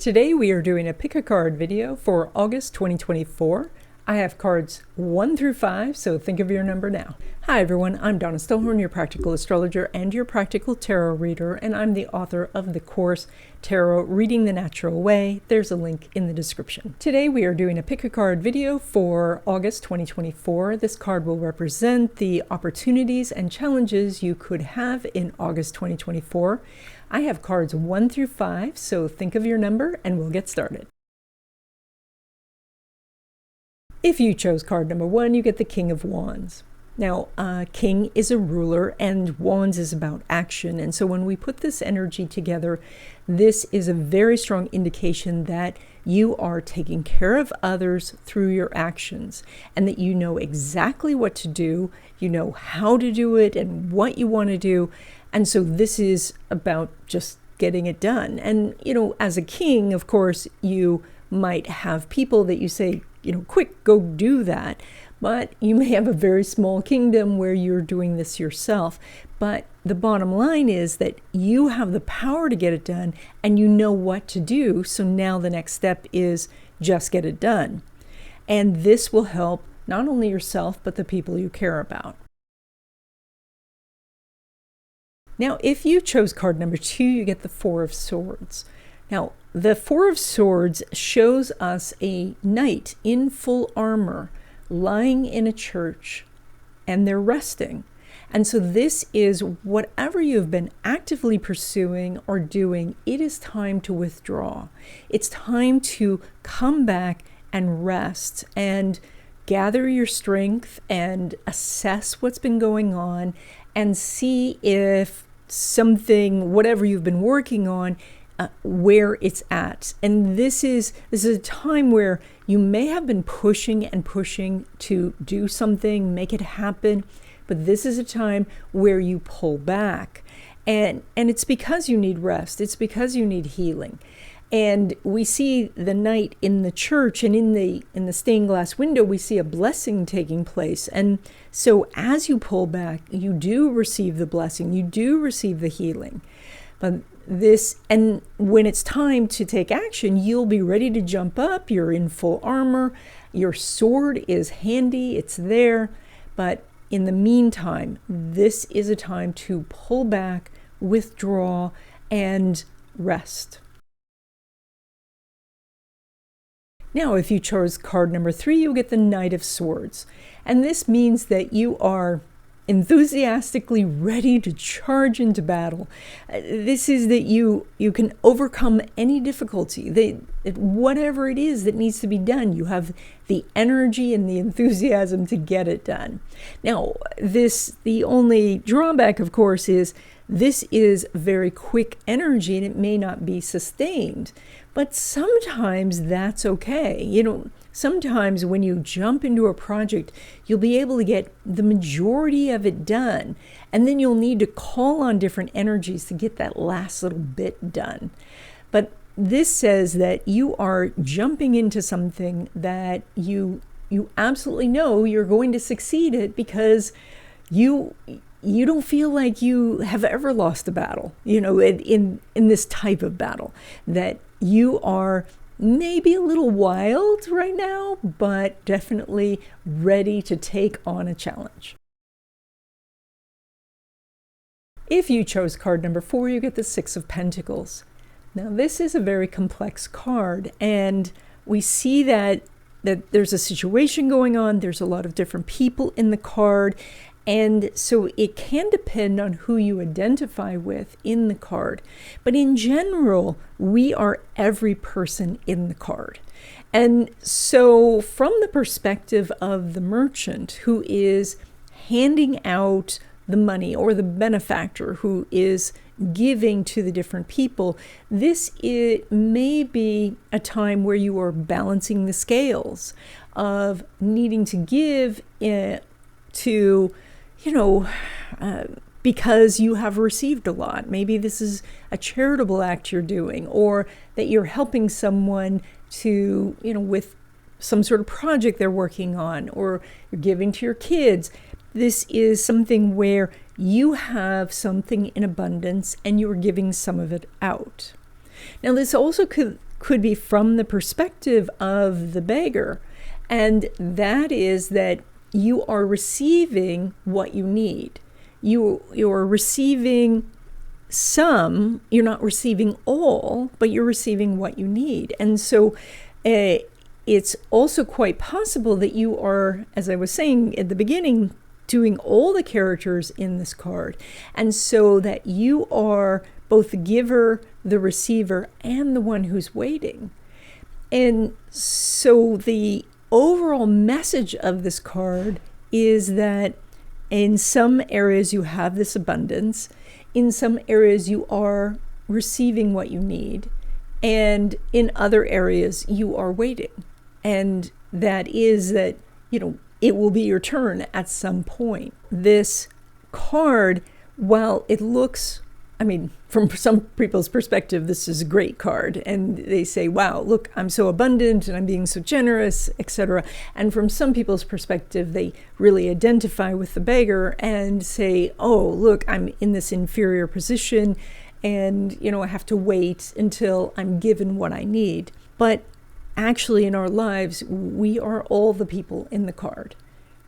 Today we are doing a pick a card video for August 2024. I have cards 1 through 5, so think of your number now. Hi everyone, I'm Donna Stellhorn, your practical astrologer and your practical tarot reader, and I'm the author of the course Tarot Reading the Natural Way. There's a link in the description. Today we are doing a pick a card video for August 2024. This card will represent the opportunities and challenges you could have in August 2024. I have cards 1 through 5, so think of your number and we'll get started. If you chose card number 1, you get the King of Wands. Now, King is a ruler and Wands is about action. And so when we put this energy together, this is a very strong indication that you are taking care of others through your actions and that you know exactly what to do, you know how to do it and what you want to do. And so this is about just getting it done. And, you know, as a king, of course, you might have people that you say, you know, quick, go do that. But you may have a very small kingdom where you're doing this yourself. But the bottom line is that you have the power to get it done and you know what to do. So now the next step is just get it done. And this will help not only yourself, but the people you care about. Now, if you chose card number 2, you get the Four of Swords. Now, the Four of Swords shows us a knight in full armor lying in a church, and they're resting. And so this is whatever you've been actively pursuing or doing, it is time to withdraw. It's time to come back and rest and gather your strength and assess what's been going on and see if something, whatever you've been working on, where it's at. And this is a time where you may have been pushing and pushing to do something, make it happen, but this is a time where you pull back. And it's because you need rest. It's because you need healing. And we see the knight in the church, and in the stained glass window, we see a blessing taking place. And so as you pull back, you do receive the blessing, you do receive the healing. But and when it's time to take action, you'll be ready to jump up. You're in full armor. Your sword is handy. It's there. But in the meantime, this is a time to pull back, withdraw, and rest. Now, if you chose card number 3, you'll get the Knight of Swords. And this means that you are enthusiastically ready to charge into battle. This is that you can overcome any difficulty, whatever it is that needs to be done. You have the energy and the enthusiasm to get it done. Now, the only drawback, of course, is this is very quick energy and it may not be sustained. But sometimes that's okay. You know, sometimes when you jump into a project, you'll be able to get the majority of it done. And then you'll need to call on different energies to get that last little bit done. But this says that you are jumping into something that you absolutely know you're going to succeed at, because you don't feel like you have ever lost a battle, you know, in this type of battle, that you are maybe a little wild right now, but definitely ready to take on a challenge. If you chose card number 4, you get the Six of Pentacles. Now, this is a very complex card, and we see that there's a situation going on. There's a lot of different people in the card. And so it can depend on who you identify with in the card. But in general, we are every person in the card. And so from the perspective of the merchant who is handing out the money, or the benefactor who is giving to the different people, it may be a time where you are balancing the scales of needing to give to, you know, because you have received a lot. Maybe this is a charitable act you're doing, or that you're helping someone to, you know, with some sort of project they're working on, or you're giving to your kids. This is something where you have something in abundance and you're giving some of it out. Now, this also could could be from the perspective of the beggar. And that is that you are receiving what you need. You're receiving some, you're not receiving all, but you're receiving what you need. And so it's also quite possible that you are, as I was saying at the beginning, doing all the characters in this card. And so that you are both the giver, the receiver, and the one who's waiting. And so the overall message of this card is that in some areas you have this abundance, in some areas you are receiving what you need, and in other areas you are waiting. And that is that, it will be your turn at some point. This card, while it looks, from some people's perspective, this is a great card. And they say, wow, look, I'm so abundant and I'm being so generous, etc. And from some people's perspective, they really identify with the beggar and say, oh, look, I'm in this inferior position and, I have to wait until I'm given what I need. But actually in our lives, we are all the people in the card.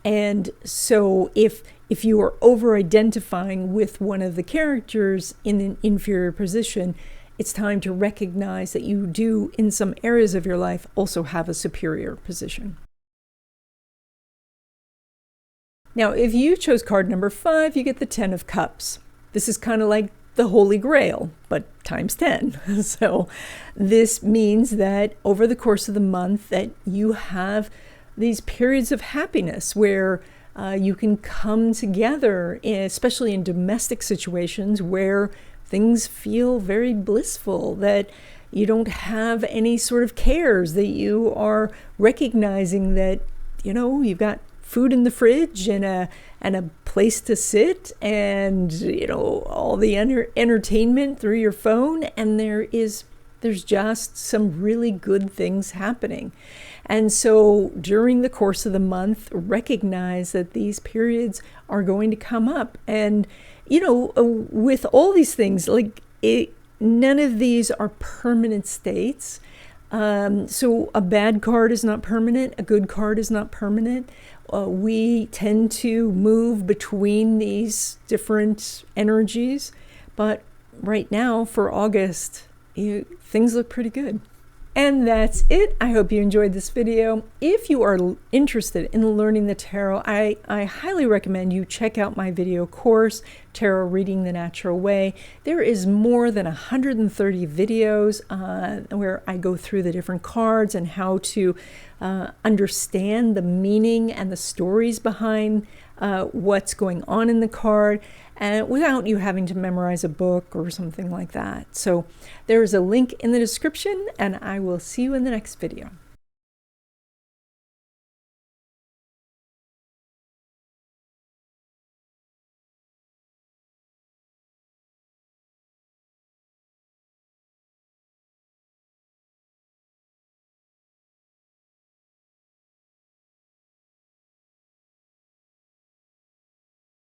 And so if you are over-identifying with one of the characters in an inferior position, it's time to recognize that you do, in some areas of your life, also have a superior position. Now, if you chose card number 5, you get the 10 of Cups. This is kind of like the Holy Grail, but times 10. So this means that over the course of the month that you have these periods of happiness where you can come together, especially in domestic situations where things feel very blissful, that you don't have any sort of cares, that you are recognizing that, you've got food in the fridge and a place to sit and, all the entertainment through your phone, and there's just some really good things happening. And so during the course of the month, recognize that these periods are going to come up. And, with all these things, none of these are permanent states. So a bad card is not permanent. A good card is not permanent. We tend to move between these different energies. But right now, for August, things look pretty good. And that's it. I hope you enjoyed this video. If you are interested in learning the tarot, I highly recommend you check out my video course, Tarot Reading the Natural Way. There is more than 130 videos where I go through the different cards and how to understand the meaning and the stories behind what's going on in the card, and without you having to memorize a book or something like that. So there is a link in the description, and I will see you in the next video.